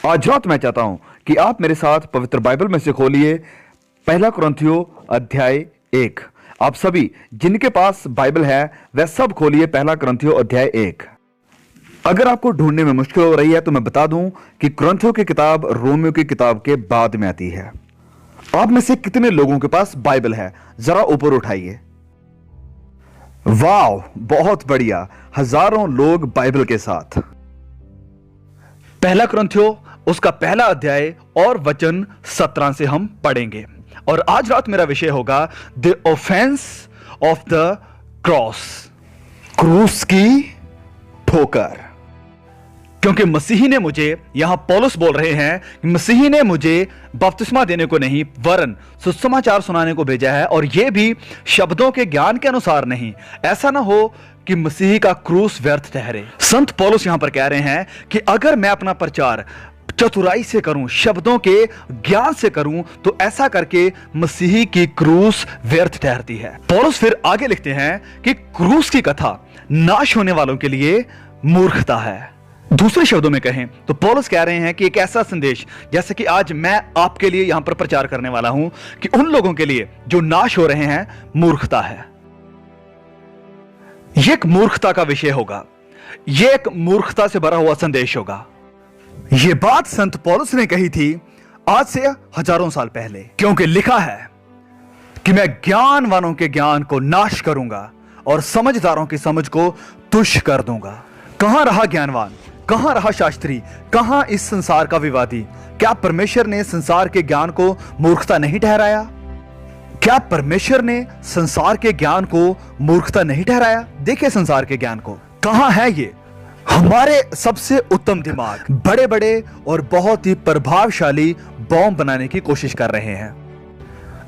आज रात मैं चाहता हूं कि आप मेरे साथ पवित्र बाइबल में से खोलिए पहला कुरिन्थियों अध्याय 1। आप सभी जिनके पास बाइबल है वह सब खोलिए पहला कुरिन्थियों अध्याय 1। अगर आपको ढूंढने में मुश्किल हो रही है तो मैं बता दूं कि कुरिन्थियों की किताब रोमियो की किताब के बाद में आती है। आप में से कितने लोगों के पास बाइबल है, जरा ऊपर उठाइए। वाह, बहुत बढ़िया, हजारों लोग बाइबल के साथ। पहला कुरिन्थियों उसका पहला अध्याय और वचन 17 से हम पढ़ेंगे। और आज रात मेरा विषय होगा the offence of the cross, क्रूस की ठोकर। क्योंकि मसीही ने मुझे, यहां पौलुस बोल रहे हैं, मसीही ने मुझे बपतिस्मा देने को नहीं वरन सुसमाचार सुनाने को भेजा है, और यह भी शब्दों के ज्ञान के अनुसार नहीं, ऐसा ना हो कि मसीही का क्रूस व्यर्थ ठहरे। संत पौलुस यहां पर कह रहे हैं कि अगर मैं अपना प्रचार चतुराई से करूं, शब्दों के ज्ञान से करूं, तो ऐसा करके मसीही की क्रूस व्यर्थ ठहरती है। पौलुस फिर आगे लिखते हैं कि क्रूस की कथा नाश होने वालों के लिए मूर्खता है। दूसरे शब्दों में कहें तो पौलुस कह रहे हैं कि एक ऐसा संदेश जैसे कि आज मैं आपके लिए यहां पर प्रचार करने वाला हूं कि उन लोगों के लिए जो नाश हो रहे हैं मूर्खता है। यह एक मूर्खता का विषय होगा, यह एक मूर्खता से भरा हुआ संदेश होगा। यह बात संत पौलुस ने कही थी आज से हजारों साल पहले, क्योंकि लिखा है कि मैं ज्ञानवानों के ज्ञान को नाश करूंगा और समझदारों की समझ को तुच्छ कर दूंगा। कहां रहा ज्ञानवान, कहां रहा शास्त्री, कहां इस संसार का विवादी? क्या परमेश्वर ने संसार के ज्ञान को मूर्खता नहीं ठहराया? क्या परमेश्वर ने संसार के ज्ञान को मूर्खता नहीं ठहराया? देखिए संसार के ज्ञान को, कहां है ये? हमारे सबसे उत्तम दिमाग बड़े बड़े और बहुत ही प्रभावशाली बॉम्ब बनाने की कोशिश कर रहे हैं,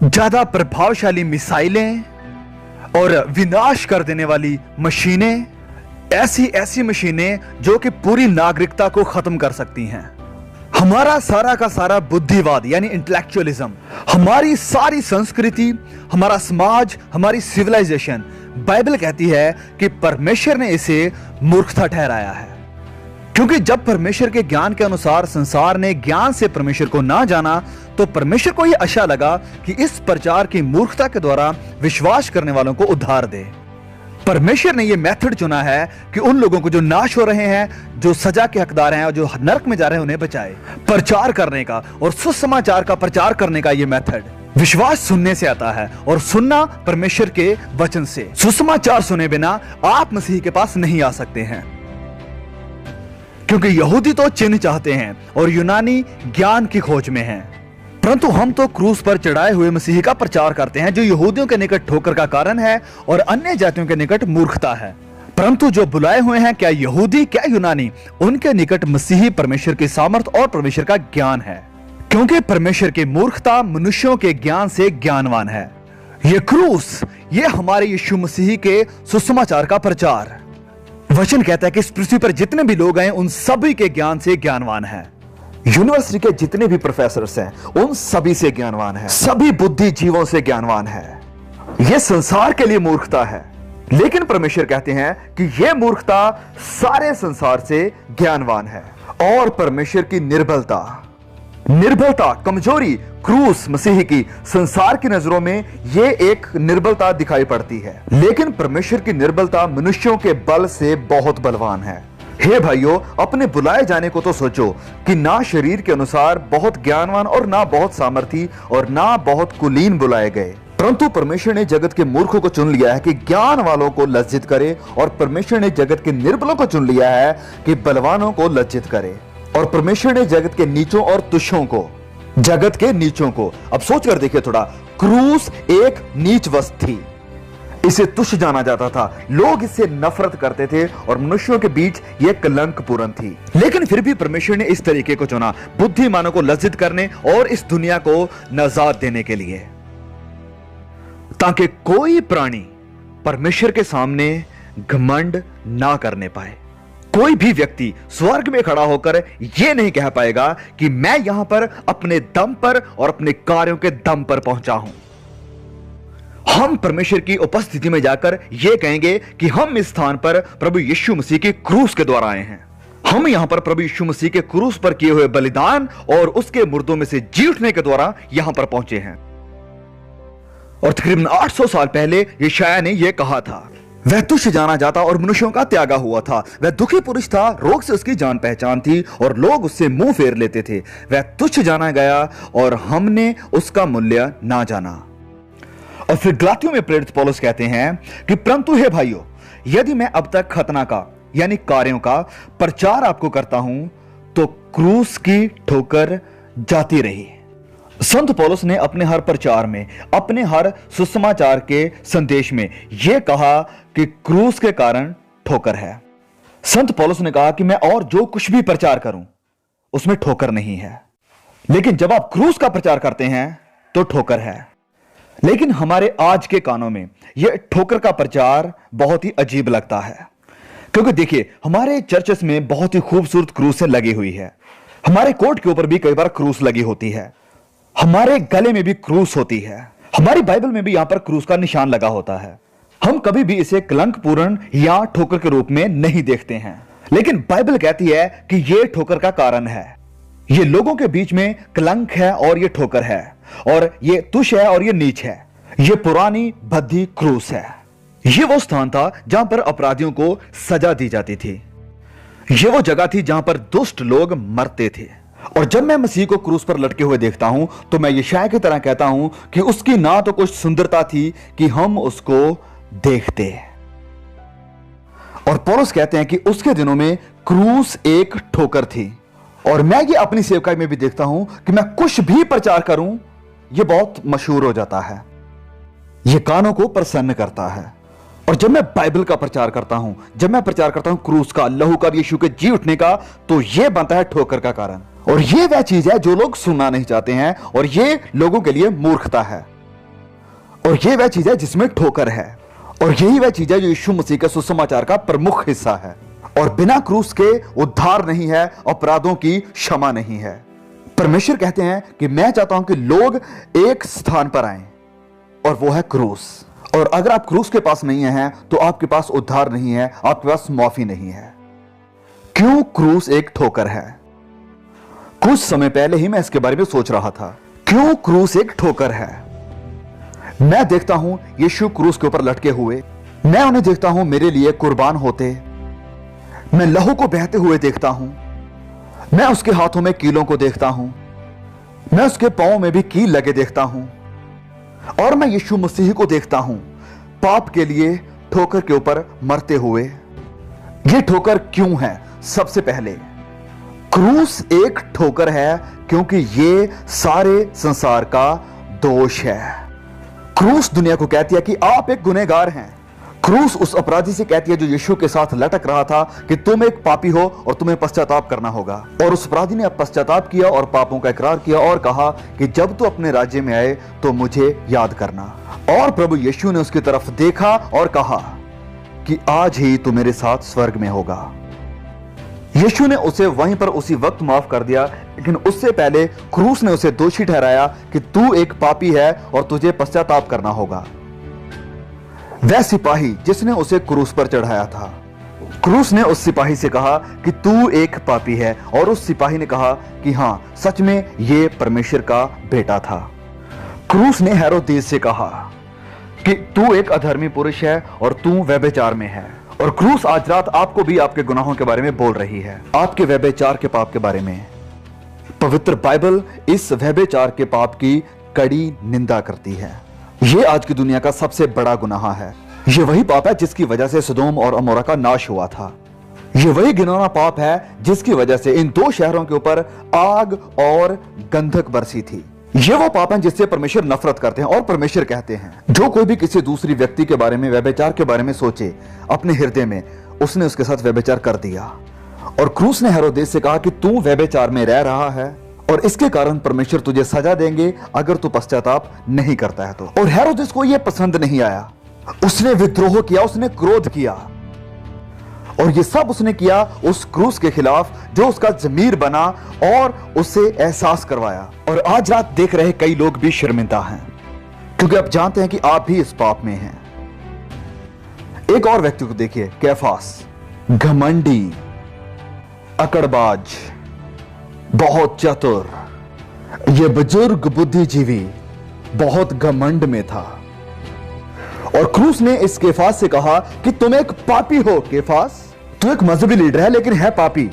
ज्यादा प्रभावशाली मिसाइलें और विनाश कर देने वाली मशीनें, ऐसी मशीनें जो कि पूरी नागरिकता को खत्म कर सकती हैं। हमारा सारा का सारा बुद्धिवाद यानी इंटेलेक्चुअलिज्म, हमारी सारी संस्कृति, हमारा समाज, हमारी सिविलाइजेशन, बाइबल कहती है कि परमेश्वर ने इसे मूर्खता ठहराया है। क्योंकि जब परमेश्वर के ज्ञान के अनुसार संसार ने ज्ञान से परमेश्वर को ना जाना, तो परमेश्वर को यह आशा लगा कि इस प्रचार की मूर्खता के द्वारा विश्वास करने वालों को उद्धार दे। परमेश्वर ने यह मेथड चुना है कि उन लोगों को जो नाश हो रहे हैं, जो सजा के हकदार हैं और जो नरक में जा रहे हैं, उन्हें बचाए। प्रचार करने का और सुसमाचार का प्रचार करने का यह मेथड, विश्वास सुनने से आता है और सुनना परमेश्वर के वचन से। सुसमाचार सुने बिना आप मसीह के पास नहीं आ सकते हैं, क्योंकि यहूदी तो चिन्ह चाहते हैं और यूनानी ज्ञान की खोज में हैं, परंतु हम तो क्रूस पर चढ़ाए हुए मसीह का प्रचार करते हैं, जो यहूदियों के निकट ठोकर का कारण है और अन्य जातियों के निकट मूर्खता है। परंतु जो बुलाए हुए हैं, क्या यहूदी क्या यूनानी, उनके निकट मसीही परमेश्वर की सामर्थ और परमेश्वर का ज्ञान है, क्योंकि परमेश्वर की मूर्खता मनुष्यों के ज्ञान से ज्ञानवान है। यह क्रूस, यह हमारे यीशु मसीह के सुसमाचार का प्रचार। वचन कहता है कि इस पृथ्वी पर जितने भी लोग हैं उन सभी के ज्ञान से ज्ञानवान है। यूनिवर्सिटी के जितने भी प्रोफेसर्स हैं उन सभी से ज्ञानवान है, सभी बुद्धिजीवों से ज्ञानवान है। यह संसार के लिए मूर्खता है, लेकिन परमेश्वर कहते हैं कि यह मूर्खता सारे संसार से ज्ञानवान है। और परमेश्वर की निर्बलता, कमजोरी, क्रूस मसीह की संसार की नजरों में यह एक निर्बलता दिखाई पड़ती है, लेकिन परमेश्वर की निर्बलता मनुष्यों के बल से बहुत बलवान है। हे भाइयों, अपने बुलाए जाने को तो सोचो कि ना शरीर के अनुसार बहुत ज्ञानवान और ना बहुत सामर्थी और ना बहुत कुलीन बुलाए गए, परंतु परमेश्वर ने जगत के मूर्खों को चुन लिया है कि ज्ञान वालों को लज्जित करे, और परमेश्वर ने जगत के निर्बलों को चुन लिया है कि बलवानों को लज्जित करे। और परमेश्वर ने जगत के नीचों और तुच्छों को, जगत के नीचों को, अब सोच कर देखिए थोड़ा, क्रूस एक नीच वस्तु थी, इसे तुच्छ जाना जाता था, लोग इससे नफरत करते थे और मनुष्यों के बीच यह कलंकपूर्ण थी। लेकिन फिर भी परमेश्वर ने इस तरीके को चुना, बुद्धिमानों को लज्जित करने और इस दुनिया को नजात देने के लिए, ताकि कोई प्राणी परमेश्वर के सामने घमंड ना करने पाए। कोई भी व्यक्ति स्वर्ग में खड़ा होकर यह नहीं कह पाएगा कि मैं यहां पर अपने दम पर और अपने कार्यों के दम पर पहुंचा हूं। हम परमेश्वर की उपस्थिति में जाकर यह कहेंगे कि हम इस स्थान पर प्रभु यीशु मसीह की क्रूस के द्वारा आए हैं। हम यहां पर प्रभु यीशु मसीह के क्रूस पर किए हुए बलिदान और उसके मुर्दों में से जी उठने के द्वारा यहां पर पहुंचे हैं। और तकरीबन 800 साल पहले यशायाह ने यह कहा था, वह तुच्छ जाना जाता और मनुष्यों का त्यागा हुआ था, वह दुखी पुरुष था, रोग से उसकी जान पहचान थी और लोग उससे मुंह फेर लेते थे। वह तुच्छ जाना गया और हमने उसका मूल्य ना जाना। और फिर गलातियों में प्रेरित पौलुस कहते हैं कि परंतु हे भाइयों, यदि मैं अब तक खतना का यानी कार्यों का प्रचार आपको करता हूं तो क्रूस की ठोकर जाती रही। संत पौलुस ने अपने हर प्रचार में, अपने हर सुसमाचार के संदेश में यह कहा कि क्रूस के कारण ठोकर है। संत पौलुस ने कहा कि मैं और जो कुछ भी प्रचार करूं उसमें ठोकर नहीं है, लेकिन जब आप क्रूस का प्रचार करते हैं तो ठोकर है। लेकिन हमारे आज के कानों में यह ठोकर का प्रचार बहुत ही अजीब लगता है, क्योंकि देखिए हमारे चर्चेस में बहुत ही खूबसूरत क्रूसें लगी हुई है, हमारे कोट के ऊपर भी कई बार क्रूस लगी होती है, हमारे गले में भी क्रूस होती है, हमारी बाइबल में भी यहां पर क्रूस का निशान लगा होता है। हम कभी भी इसे कलंकपूर्ण या ठोकर के रूप में नहीं देखते हैं, लेकिन बाइबल कहती है कि यह ठोकर का कारण है। यह लोगों के बीच में कलंक है और यह ठोकर है, और यह तुच्छ है और यह नीच है। यह पुरानी भद्दी क्रूस है। यह वो स्थान था जहां पर अपराधियों को सजा दी जाती थी। यह वो जगह थी जहां पर दुष्ट लोग मरते थे। और जब मैं मसीह को क्रूस पर लटके हुए देखता हूं तो मैं यशायाह की तरह कहता हूं कि उसकी ना तो कुछ सुंदरता थी कि हम उसको देखते। और पौलुस कहते हैं कि उसके दिनों में क्रूस एक ठोकर थी। और मैं ये अपनी सेवकाई में भी देखता हूं कि मैं कुछ भी प्रचार करूं यह बहुत मशहूर हो जाता है, यह कानों को प्रसन्न करता है। और जब मैं बाइबल का प्रचार करता हूं, जब मैं प्रचार करता हूं क्रूस का, लहू का, यीशु के जी उठने का, तो यह बनता है ठोकर का कारण। और यह वह चीज है जो लोग सुनना नहीं चाहते हैं, और यह लोगों के लिए मूर्खता है। और यह वह चीज है जिसमें ठोकर है, और यही वह चीज है जो यीशु मसीह के सुसमाचार का प्रमुख हिस्सा है। और बिना क्रूस के उद्धार नहीं है, अपराधों की क्षमा नहीं है। परमेश्वर कहते हैं कि मैं चाहता हूं कि लोग एक स्थान पर आए, और वो है क्रूस। और अगर आप क्रूस के पास नहीं हैं तो आपके पास उद्धार नहीं है, आपके पास माफी नहीं है। क्यों क्रूस एक ठोकर है? कुछ समय पहले ही मैं इसके बारे में सोच रहा था, क्यों क्रूस एक ठोकर है। मैं देखता हूं यीशु क्रूस के ऊपर लटके हुए, मैं उन्हें देखता हूं मेरे लिए कुर्बान होते, मैं लहू को बहते हुए देखता हूं, मैं उसके हाथों में कीलों को देखता हूं, मैं उसके पांवों में भी कील लगे देखता हूं, और मैं यीशु मसीह को देखता हूं पाप के लिए ठोकर के ऊपर मरते हुए। यह ठोकर क्यों है? सबसे पहले क्रूस एक ठोकर है क्योंकि यह सारे संसार का दोष है। क्रूस दुनिया को कहती है कि आप एक गुनहगार हैं। क्रूस उस अपराधी से कहती है जो यीशु के साथ लटक रहा था कि तुम एक पापी हो और तुम्हें पश्चाताप करना होगा। और उस अपराधी ने अब पश्चाताप किया और पापों का इकरार किया और कहा कि जब तू अपने राज्य में आए तो मुझे याद करना। और प्रभु यीशु ने उसकी तरफ देखा और कहा कि आज ही तू मेरे साथ स्वर्ग में होगा। यीशु ने उसे वहीं पर उसी वक्त माफ कर दिया, लेकिन उससे पहले क्रूस ने उसे दोषी ठहराया कि तू एक पापी है और तुझे पश्चाताप करना होगा। वह सिपाही जिसने उसे क्रूस पर चढ़ाया था, क्रूस ने उस सिपाही से कहा कि तू एक पापी है, और उस सिपाही ने कहा कि हां, सच में यह परमेश्वर का बेटा था। क्रूस ने हेरोदेस से कहा कि तू एक अधर्मी पुरुष है और तू व्यभिचार में है। और क्रूस आज रात आपको भी आपके गुनाहों के बारे में बोल रही है, आपके व्यभिचार के पाप के बारे में। पवित्र बाइबल इस व्यभिचार के पाप की कड़ी निंदा करती है। यह आज की दुनिया का सबसे बड़ा गुनाह है। यह वही पाप है जिसकी वजह से सदोम और अमोरा का नाश हुआ था। यह वही घिनौना पाप है जिसकी वजह से इन दो शहरों के ऊपर आग और गंधक बरसी थी। ये वो पाप हैं जिससे परमेश्वर नफरत करते हैं। और परमेश्वर कहते हैं जो कोई भी किसी दूसरी व्यक्ति के बारे में, व्यभिचार के बारे में सोचे अपने हृदय में, उसने उसके साथ व्यभिचार कर दिया। और क्रूस ने हेरोदेस से कहा कि तू व्यभिचार में रह रहा है और इसके कारण परमेश्वर तुझे सजा देंगे अगर तू पश्चाताप नहीं करता है तो। और हेरोदेस को यह पसंद नहीं आया, उसने विद्रोह किया, उसने क्रोध किया, और ये सब उसने किया उस क्रूस के खिलाफ जो उसका जमीर बना और उसे एहसास करवाया। और आज रात देख रहे कई लोग भी शर्मिंदा हैं क्योंकि आप जानते हैं कि आप भी इस पाप में हैं। एक और व्यक्ति को देखिए, कैफास, घमंडी, अकड़बाज, बहुत चतुर, यह बुजुर्ग बुद्धिजीवी बहुत घमंड में था। और क्रूस ने इस केफास से कहा कि तुम एक पापी हो। केफास, तू एक मजहबी लीडर है लेकिन है पापी।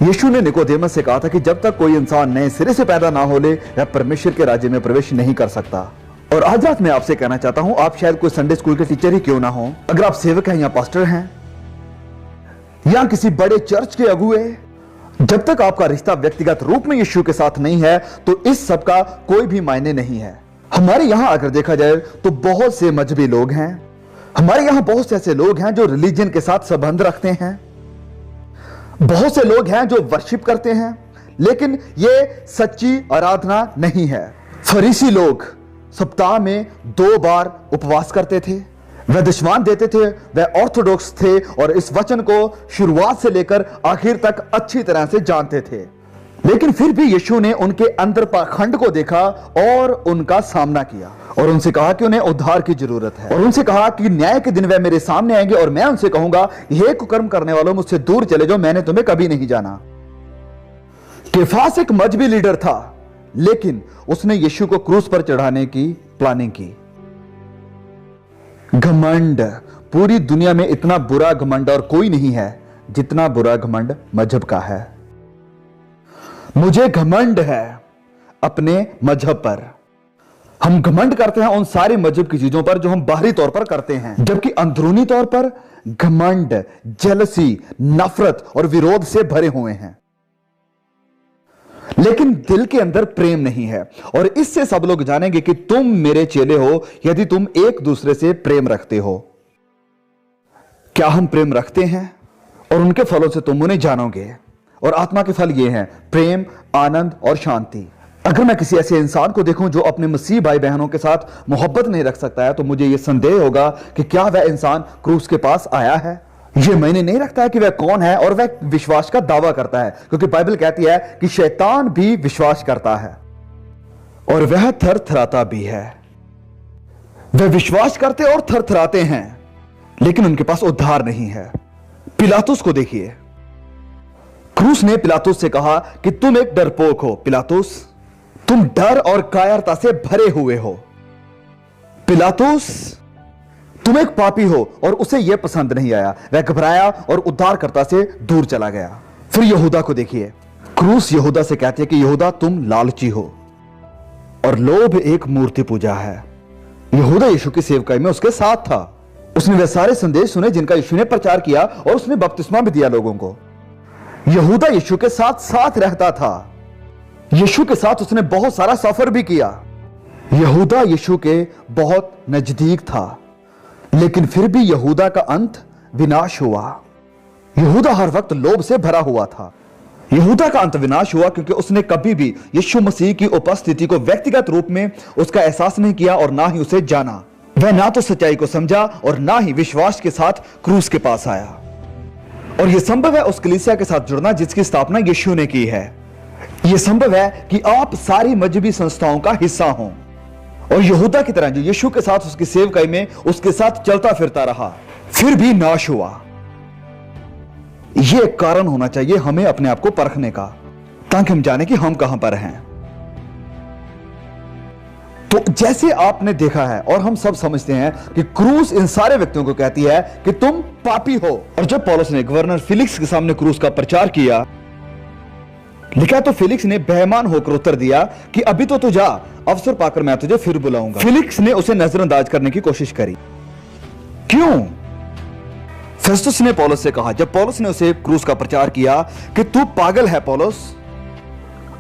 यीशु ने निकोदेमस से कहा था कि जब तक कोई इंसान नए सिरे से पैदा ना हो ले, वह परमेश्वर के राज्य में प्रवेश नहीं कर सकता। और आज रात मैं आपसे कहना चाहता हूं, आप शायद कोई संडे स्कूल के टीचर ही क्यों ना हो, अगर आप सेवक हैं या पास्टर हैं या किसी बड़े चर्च के अगुए, जब तक आपका रिश्ता व्यक्तिगत रूप में यीशु के साथ नहीं है तो इस सब का कोई भी मायने नहीं है। हमारे यहां अगर देखा जाए तो बहुत से मजहबी लोग हैं, हमारे यहां बहुत से ऐसे लोग हैं जो रिलीजन के साथ संबंध रखते हैं, बहुत से लोग हैं जो वर्शिप करते हैं, लेकिन यह सच्ची आराधना नहीं है। फरीसी लोग सप्ताह में 2 बार उपवास करते थे, वह दशमान देते थे, वह ऑर्थोडॉक्स थे और इस वचन को शुरुआत से लेकर आखिर तक अच्छी तरह से जानते थे। लेकिन फिर भी यीशु ने उनके अंदर पाखंड को देखा और उनका सामना किया और उनसे कहा कि उन्हें उद्धार की जरूरत है, और उनसे कहा कि न्याय के दिन वह मेरे सामने आएंगे और मैं उनसे कहूंगा, हे कुकर्म करने वालों, मुझसे दूर चले जाओ, मैंने तुम्हें कभी नहीं जाना। केफास एक मजहबी लीडर था, लेकिन उसने यीशु को क्रूस पर चढ़ाने की प्लानिंग की। घमंड, पूरी दुनिया में इतना बुरा घमंड और कोई नहीं है जितना बुरा घमंड मजहब का है। मुझे घमंड है अपने मजहब पर। हम घमंड करते हैं उन सारी मजहब की चीजों पर जो हम बाहरी तौर पर करते हैं, जबकि अंदरूनी तौर पर घमंड, जेलसी, नफरत और विरोध से भरे हुए हैं। लेकिन दिल के अंदर प्रेम नहीं है, और इससे सब लोग जानेंगे कि तुम मेरे चेले हो यदि तुम एक दूसरे से प्रेम रखते हो। क्या हम प्रेम रखते हैं? और उनके फलों से तुम उन्हें जानोगे। और आत्मा के फल ये हैं, प्रेम, आनंद और शांति। अगर मैं किसी ऐसे इंसान को देखूं जो अपने मसीह भाई बहनों के साथ मोहब्बत नहीं रख सकता है, तो मुझे यह संदेह होगा कि क्या वह इंसान क्रूस के पास आया है। यह मैंने नहीं रखता है कि वह कौन है और वह विश्वास का दावा करता है, क्योंकि बाइबल कहती है कि शैतान भी विश्वास करता है और वह थरथराता भी है। वह विश्वास करते और थरथराते हैं, लेकिन उनके पास उद्धार नहीं है। पिलातुस को देखिए, क्रूस ने पिलातुस से कहा कि तुम एक डरपोक हो। पिलातुस, तुम डर और कायरता से भरे हुए हो। पिलातुस, तुम एक पापी हो। और उसे यह पसंद नहीं आया, वह घबराया और उद्धारकर्ता से दूर चला गया। फिर यहूदा को देखिए, क्रूस यहूदा से कहते हैं कि यहूदा तुम लालची हो और लोभ एक मूर्ति पूजा है। यहूदा यीशु की सेवकाई में उसके साथ था। उसने वे सारे संदेश सुने जिनका यीशु ने प्रचार किया और उसने बपतिस्मा भी दिया लोगों को। यहूदा यीशु के साथ साथ रहता था, यीशु के साथ उसने बहुत सारा सफर भी किया। यहूदा यीशु के बहुत नजदीक था, लेकिन फिर भी यहूदा का अंत विनाश हुआ। यहूदा हर वक्त लोभ से भरा हुआ था। यहूदा का अंत विनाश हुआ क्योंकि उसने कभी भी यीशु मसीह की उपस्थिति को व्यक्तिगत रूप में उसका एहसास नहीं किया और ना ही उसे जाना। वह ना तो सच्चाई को समझा और ना ही विश्वास के साथ क्रूस के पास आया। और यह संभव है उस कलीसिया के साथ जुड़ना जिसकी स्थापना यीशु ने की है। यह संभव है कि आप सारी मजहबी संस्थाओं का हिस्सा हों और यहूदा की तरह जो यीशु के साथ उसकी सेवकाई में उसके साथ चलता फिरता रहा, फिर भी नाश हुआ। यह एक कारण होना चाहिए हमें अपने आप को परखने का, ताकि हम जाने कि हम कहां पर हैं। तो जैसे आपने देखा है और हम सब समझते हैं कि क्रूस इन सारे व्यक्तियों को कहती है कि तुम पापी हो। और जब पौलुस ने गवर्नर फिलिक्स के सामने क्रूस का प्रचार किया, लिखा तो फिलिक्स ने बेईमान होकर उत्तर दिया कि अभी तो तू जा, अवसर पाकर मैं तुझे फिर बुलाऊंगा। फिलिक्स ने उसे नजरअंदाज करने की कोशिश करी। क्यों? फेस्तुस ने पौलुस से कहा, जब पौलुस ने उसे क्रूस का प्रचार किया, कि तू पागल है पौलुस।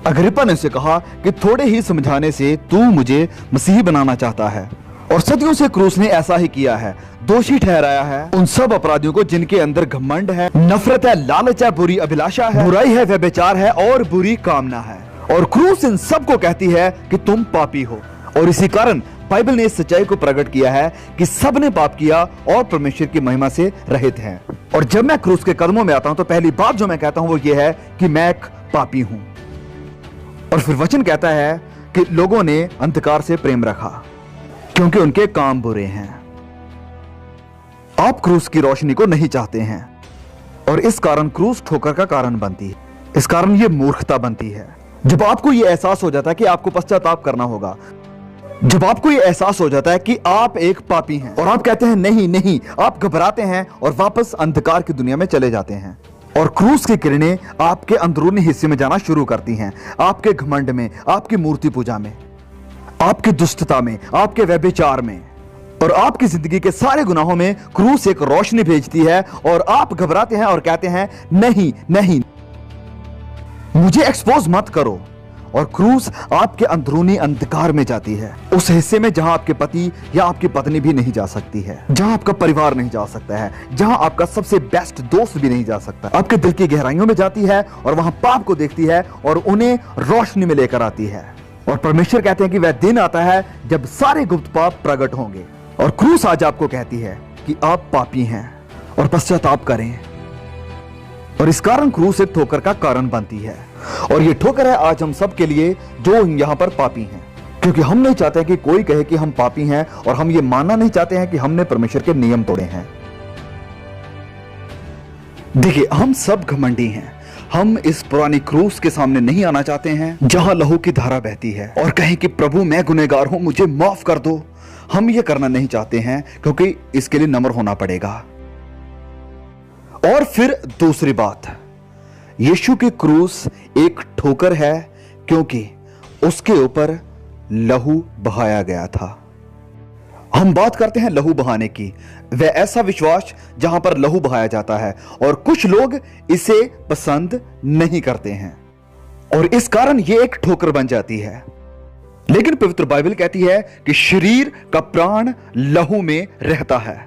अग्रिप्पा ने उसे कहा कि थोड़े ही समझाने से तू मुझे मसीही बनाना चाहता है। और सदियों से क्रूस ने ऐसा ही किया है, दोषी ठहराया है उन सब अपराधियों को जिनके अंदर घमंड है, नफरत है, लालच है, बुरी अभिलाषा है, बुराई है, व्यभिचार है और बुरी कामना है। और क्रूस इन सब को कहती है कि तुम पापी हो। और इसी कारण बाइबल ने इस सच्चाई को प्रकट किया है कि सब ने पाप किया और परमेश्वर की महिमा से रहित हैं। और जब मैं क्रूस के कदमों में आता हूं तो पहली बात जो मैं कहता हूं वो ये है कि मैं एक पापी हूं। और फिर वचन कहता है कि लोगों ने अंधकार से प्रेम रखा क्योंकि उनके काम बुरे हैं। आप क्रूस की रोशनी को नहीं चाहते हैं, और इस कारण क्रूस ठोकर का कारण बनती है। इस कारण ये मूर्खता बनती है। जब आपको ये एहसास हो जाता है कि आपको पश्चाताप करना होगा, जब आपको ये एहसास हो जाता है कि आप एक पापी हैं और आप कहते हैं नहीं नहीं, आप घबराते हैं और वापस अंधकार की दुनिया में चले जाते हैं और क्रूस की किरणें आपके अंदरूनी हिस्से में जाना शुरू करती हैं, आपके घमंड में, आपकी मूर्ति पूजा में, आपकी दुष्टता में, आपके व्यभिचार में और आपकी जिंदगी के सारे गुनाहों में क्रूस एक रोशनी भेजती है और आप घबराते हैं और कहते हैं नहीं नहीं, मुझे एक्सपोज मत करो। और क्रूस आपके अंदरूनी अंधकार में जाती है, उस हिस्से में जहां आपके पति या आपकी पत्नी भी नहीं जा सकती है, जहां आपका परिवार नहीं जा सकता है, जहां आपका सबसे बेस्ट दोस्त भी नहीं जा सकता। आपके दिल की गहराइयों में जाती है और वहां पाप को देखती है और उन्हें रोशनी में लेकर आती है। और परमेश्वर कहते हैं कि वह दिन आता है जब सारे गुप्त पाप प्रकट होंगे। और क्रूस आज आपको कहती है कि आप पापी हैं और पश्चाताप करें। और इस कारण क्रूस एक ठोकर का कारण बनती है। और ये ठोकर है आज हम सब के लिए जो यहां पर पापी हैं, क्योंकि हम नहीं चाहते कि कोई कहे कि हम पापी हैं और हम ये मानना नहीं चाहते हैं कि हमने परमेश्वर के नियम तोड़े हैं। देखिए, हम सब घमंडी हैं। हम इस पुरानी क्रूस के सामने नहीं आना चाहते हैं जहां लहू की धारा बहती है और कहें कि प्रभु मैं गुनहगार हूं, मुझे माफ कर दो। हम ये करना नहीं चाहते हैं क्योंकि इसके लिए नम्र होना पड़ेगा। और फिर दूसरी बात, यीशु की क्रूस एक ठोकर है क्योंकि उसके ऊपर लहू बहाया गया था। हम बात करते हैं लहू बहाने की, वह ऐसा विश्वास जहां पर लहू बहाया जाता है और कुछ लोग इसे पसंद नहीं करते हैं और इस कारण यह एक ठोकर बन जाती है। लेकिन पवित्र बाइबल कहती है कि शरीर का प्राण लहू में रहता है।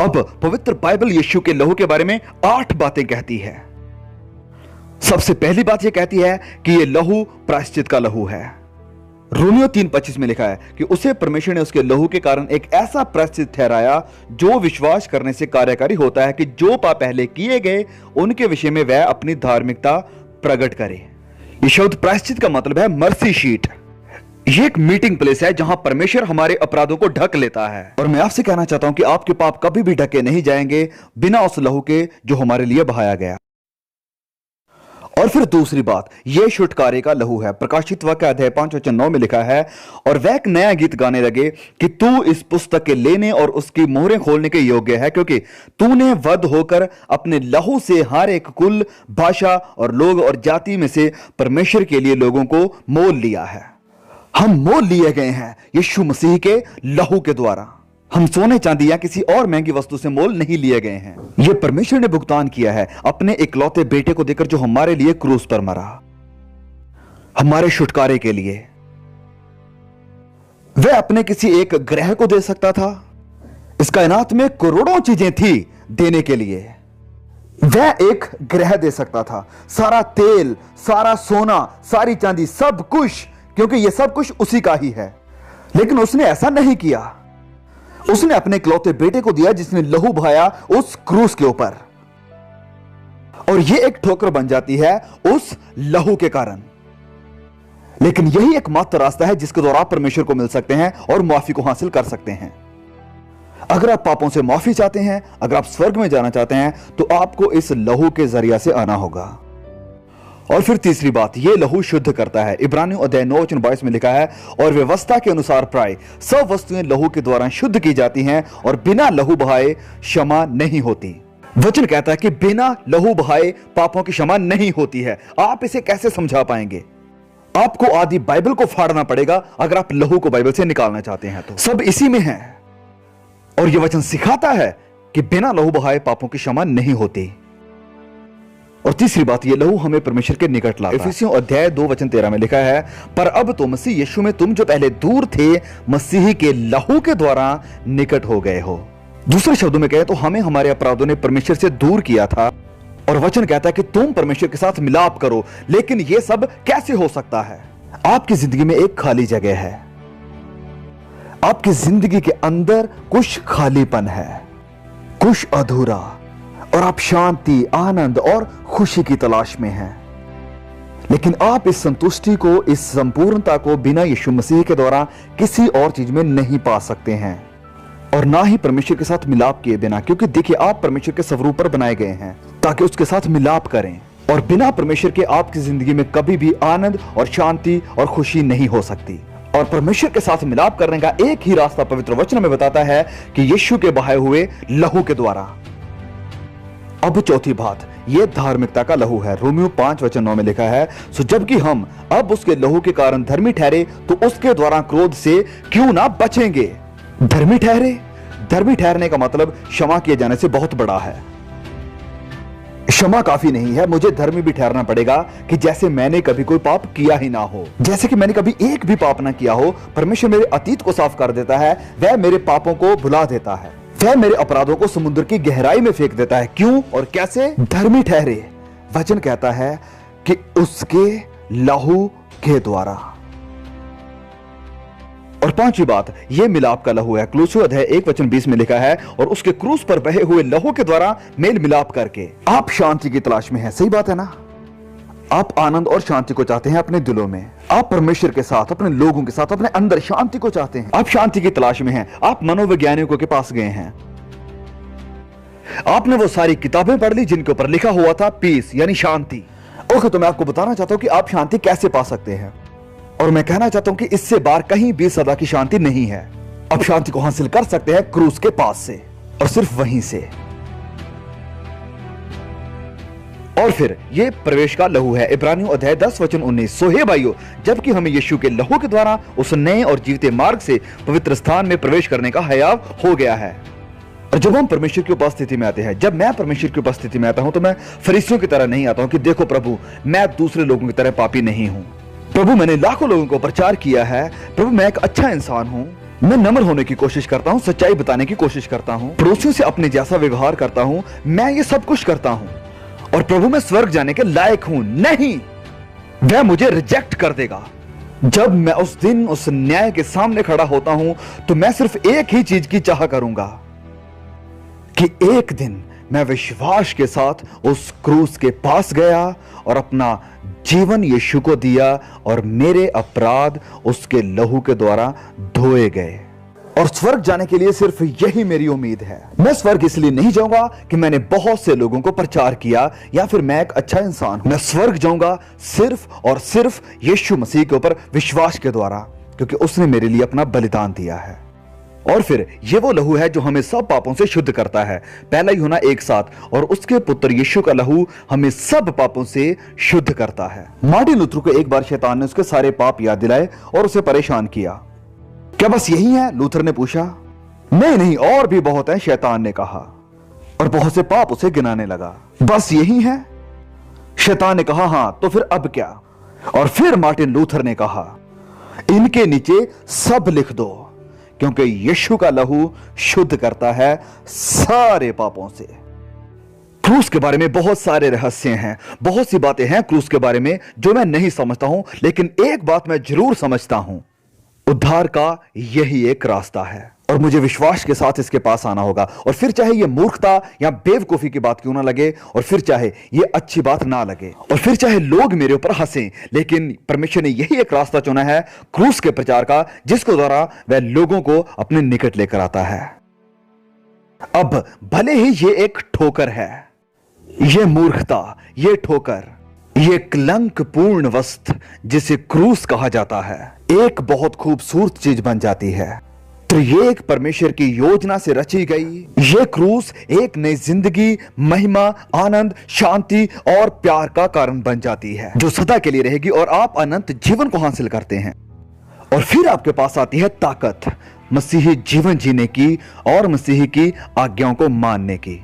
अब पवित्र बाइबल यीशु के लहू के बारे में 8 बातें कहती है। सबसे पहली बात यह कहती है कि यह लहू प्रायश्चित का लहू है। रोमियो 3:25 में लिखा है कि उसे परमेश्वर ने उसके लहू के कारण एक ऐसा प्रायश्चित ठहराया जो विश्वास करने से कार्यकारी होता है कि जो पाप पहले किए गए उनके विषय में वह अपनी धार्मिकता प्रकट करे। यह शब्द प्रायश्चित का मतलब है मर्सी शीट। यह एक मीटिंग प्लेस है जहां परमेश्वर हमारे अपराधों को ढक लेता है। और मैं आपसे कहना चाहता हूं कि आपके पाप कभी भी ढके नहीं जाएंगे बिना उस लहू के जो हमारे लिए बहाया गया। और फिर दूसरी बात, यह छुटकारे का लहू है। प्रकाशित वाक्य अध्याय 5:9 में लिखा है, और वह एक नया गीत गाने लगे कि तू इस पुस्तक के लेने और उसकी मोहरें खोलने के योग्य है, क्योंकि तूने वध होकर अपने लहू से हर एक कुल, भाषा और लोग और जाति में से परमेश्वर के लिए लोगों को मोल लिया है। हम मोल लिए गए हैं यीशु मसीह के लहू के द्वारा। हम सोने चांदी या किसी और महंगी वस्तु से मोल नहीं लिए गए हैं। यह परमेश्वर ने भुगतान किया है अपने इकलौते बेटे को देकर, जो हमारे लिए क्रूस पर मरा, हमारे छुटकारे के लिए। वह अपने किसी एक ग्रह को दे सकता था। इस कायनात में करोड़ों चीजें थी देने के लिए। वह एक ग्रह दे सकता था, सारा तेल, सारा सोना, सारी चांदी, सब कुछ, क्योंकि यह सब कुछ उसी का ही है। लेकिन उसने ऐसा नहीं किया। उसने अपने इकलौते बेटे को दिया जिसने लहू बहाया उस क्रूस के ऊपर। और यह एक ठोकर बन जाती है उस लहू के कारण। लेकिन यही एकमात्र रास्ता है जिसके द्वारा आप परमेश्वर को मिल सकते हैं और माफी को हासिल कर सकते हैं। अगर आप पापों से माफी चाहते हैं, अगर आप स्वर्ग में जाना चाहते हैं, तो आपको इस लहू के जरिया से आना होगा। और फिर तीसरी बात, यह लहू शुद्ध करता है। इब्रानियों अध्याय 9:22 में लिखा है, और व्यवस्था के अनुसार प्राय सब वस्तुएं लहू के द्वारा शुद्ध की जाती हैं और बिना लहू बहाए क्षमा नहीं होती। वचन कहता है कि बिना लहू बहाए पापों की क्षमा नहीं होती है। आप इसे कैसे समझा पाएंगे? आपको आदि बाइबल को फाड़ना पड़ेगा अगर आप लहू को बाइबल से निकालना चाहते हैं। तो सब इसी में है। और यह वचन सिखाता है कि बिना लहू बहाए पापों की क्षमा नहीं होती। और तीसरी बात, यह लहू हमें परमेश्वर के निकट लाता है। इफिसियों अध्याय 2:13 में लिखा है, पर अब तो मसीह यीशु में तुम जो पहले दूर थे, मसीह के लहू के द्वारा निकट हो गए हो। दूसरे शब्दों में कहे तो हमें हमारे अपराधों ने परमेश्वर से दूर किया था, और वचन कहता है कि तुम परमेश्वर के साथ मिलाप करो। लेकिन यह सब कैसे हो सकता है? आपकी जिंदगी में एक खाली जगह है। आपकी जिंदगी के अंदर कुछ खालीपन है, कुछ अधूरा, और आप शांति, आनंद और खुशी की तलाश में हैं। लेकिन आप इस संतुष्टि को, इस संपूर्णता को बिना यीशु मसीह के द्वारा किसी और चीज में नहीं पा सकते हैं। और ना ही परमेश्वर के साथ मिलाप किए बिना, क्योंकि देखिए आप परमेश्वर के स्वरूप पर बनाए गए हैं ताकि उसके साथ मिलाप करें, और बिना परमेश्वर के आपकी जिंदगी में कभी भी आनंद और शांति और खुशी नहीं हो सकती। और परमेश्वर के साथ मिलाप करने का एक ही रास्ता पवित्र वचन में बताता है कि यीशु के बहाए हुए लहू के द्वारा। अब चौथी बात, यह धार्मिकता का लहू है। रोमियो 5:9 में लिखा है, सो जबकि हम अब उसके लहू के कारण धर्मी ठहरे तो उसके द्वारा क्रोध से क्यों ना बचेंगे। धर्मी ठहरे, धर्मी ठहरने का मतलब क्षमा किए जाने से बहुत बड़ा है। क्षमा काफी नहीं है, मुझे धर्मी भी ठहरना पड़ेगा कि जैसे मैंने कभी कोई पाप किया ही ना हो, जैसे कि मैंने कभी एक भी पाप ना किया हो। परमेश्वर मेरे अतीत को साफ कर देता है, वह मेरे पापों को भुला देता है, वह मेरे अपराधों को समुद्र की गहराई में फेंक देता है। क्यों और कैसे? धर्मी ठहरे, वचन कहता है कि उसके लहू के द्वारा। और पांचवी बात, यह मिलाप का लहू है। कुलुस्सी अध्याय 1:20 में लिखा है, और उसके क्रूस पर बहे हुए लहू के द्वारा मेल मिलाप करके आप शांति की तलाश में हैं। सही बात है ना? आप आनंद और शांति को चाहते हैं अपने दिलों में, आप परमेश्वर के साथ, अपने लोगों के साथ, अपने अंदर शांति को चाहते हैं। आप शांति की तलाश में हैं, आप मनोवैज्ञानिकों के पास गए हैं, आपने वो सारी किताबें पढ़ ली जिनके ऊपर लिखा हुआ था पीस यानी शांति। ओके, तो मैं आपको बताना चाहता हूं कि आप शांति कैसे पा सकते हैं, और मैं कहना चाहता हूं कि इससे बाहर कहीं भी सदा की शांति नहीं है। आप शांति को हासिल कर सकते हैं क्रूस के पास से, और सिर्फ वहीं से। और फिर यह प्रवेश का लहू है। इब्रानियों अध्याय 10:19, सो हे भाइयों, जबकि हमें यीशु के लहू के द्वारा उस नए और जीवते मार्ग से पवित्र स्थान में प्रवेश करने का हयाव हो गया है। और जब हम परमेश्वर की उपस्थिति में आते हैं, जब मैं परमेश्वर की उपस्थिति में आता हूं, तो मैं फरीसियों की तरह नहीं आता हूं कि देखो प्रभु, मैं दूसरे लोगों की तरह पापी नहीं हूं, प्रभु मैंने लाखों लोगों को प्रचार किया है, प्रभु मैं एक अच्छा इंसान हूं, मैं नम्र होने की कोशिश करता हूं, सच्चाई बताने की कोशिश करता हूं, पड़ोसियों से अपने जैसा व्यवहार करता हूं, मैं ये सब कुछ करता हूं, और प्रभु मैं स्वर्ग जाने के लायक हूं। नहीं, वह मुझे रिजेक्ट कर देगा। जब मैं उस दिन उस न्याय के सामने खड़ा होता हूं, तो मैं सिर्फ एक ही चीज की चाह करूंगा कि एक दिन मैं विश्वास के साथ उस क्रूस के पास गया और अपना जीवन यीशु को दिया, और मेरे अपराध उसके लहू के द्वारा धोए गए। और स्वर्ग जाने के लिए सिर्फ यही मेरी उम्मीद है। मैं स्वर्ग इसलिए नहीं जाऊंगा कि मैंने बहुत से लोगों को प्रचार किया या फिर मैं एक अच्छा इंसान हूं। मैं स्वर्ग जाऊंगा सिर्फ और सिर्फ यीशु मसीह के ऊपर विश्वास के द्वारा, क्योंकि उसने मेरे लिए अपना बलिदान दिया है। और फिर ये वो लहू है जो हमें सब पापों से शुद्ध करता है। पहला यूहन्ना 1:7, और उसके पुत्र यीशु का लहू हमें सब पापों से शुद्ध करता है। मार्टिन लूथर को एक बार शैतान ने उसके सारे पाप याद दिलाए और उसे परेशान किया। क्या बस यही है? लूथर ने पूछा। नहीं नहीं, और भी बहुत है, शैतान ने कहा, और बहुत से पाप उसे गिनाने लगा। बस यही है? शैतान ने कहा, हां, तो फिर अब क्या? और फिर मार्टिन लूथर ने कहा, इनके नीचे सब लिख दो, क्योंकि यीशु का लहू शुद्ध करता है सारे पापों से। क्रूस के बारे में बहुत सारे रहस्य हैं, बहुत सी बातें हैं क्रूस के बारे में जो मैं नहीं समझता हूं, लेकिन एक बात मैं जरूर समझता हूं, उद्धार का यही एक रास्ता है, और मुझे विश्वास के साथ इसके पास आना होगा। और फिर चाहे यह मूर्खता या बेवकूफी की बात क्यों ना लगे, और फिर चाहे यह अच्छी बात ना लगे, और फिर चाहे लोग मेरे ऊपर हंसें, लेकिन परमेश्वर ने यही एक रास्ता चुना है क्रूस के प्रचार का, जिसके द्वारा वह लोगों को अपने निकट लेकर आता है। अब भले ही ये एक ठोकर है, ये मूर्खता, ये ठोकर, ये कलंकपूर्ण वस्त्र जिसे क्रूस कहा जाता है, एक बहुत खूबसूरत चीज बन जाती है। तो ये एक परमेश्वर की योजना से रची गई ये क्रूस एक नई जिंदगी, महिमा, आनंद, शांति और प्यार का कारण बन जाती है, जो सदा के लिए रहेगी, और आप अनंत जीवन को हासिल करते हैं। और फिर आपके पास आती है ताकत मसीही जीवन जीने की और मसीही की आज्ञाओं को मानने की।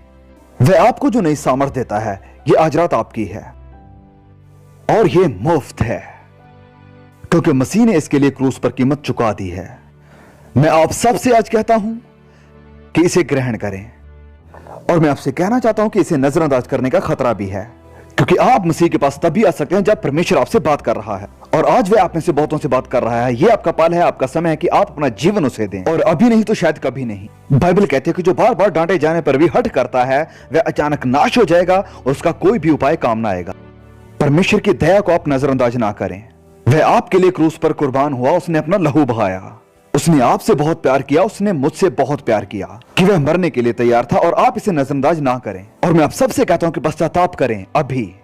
वह आपको जो नई सामर्थ देता है, ये आज रात आपकी है, और ये मुफ्त है, क्योंकि मसीह ने इसके लिए क्रूस पर कीमत चुका दी है। मैं आप सबसे आज कहता हूं कि इसे ग्रहण करें, और मैं आपसे कहना चाहता हूं कि इसे नजरअंदाज करने का खतरा भी है, क्योंकि आप मसीह के पास तभी आ सकते हैं जब परमेश्वर आपसे बात कर रहा है, और आज वह आप में से बहुतों से बात कर रहा है। यह आपका पल है, आपका समय है कि आप अपना जीवन उसे दें, और अभी नहीं तो शायद कभी नहीं। बाइबल कहती है कि जो बार बार डांटे जाने पर भी हट करता है, वह अचानक नाश हो जाएगा और उसका कोई भी उपाय काम ना आएगा। परमेश्वर की दया को आप नजरअंदाज ना करें। वह आपके लिए क्रूस पर कुर्बान हुआ, उसने अपना लहू बहाया, उसने आपसे बहुत प्यार किया, उसने मुझसे बहुत प्यार किया कि वह मरने के लिए तैयार था, और आप इसे नजरअंदाज ना करें। और मैं आप सबसे कहता हूं कि पश्चाताप करें अभी।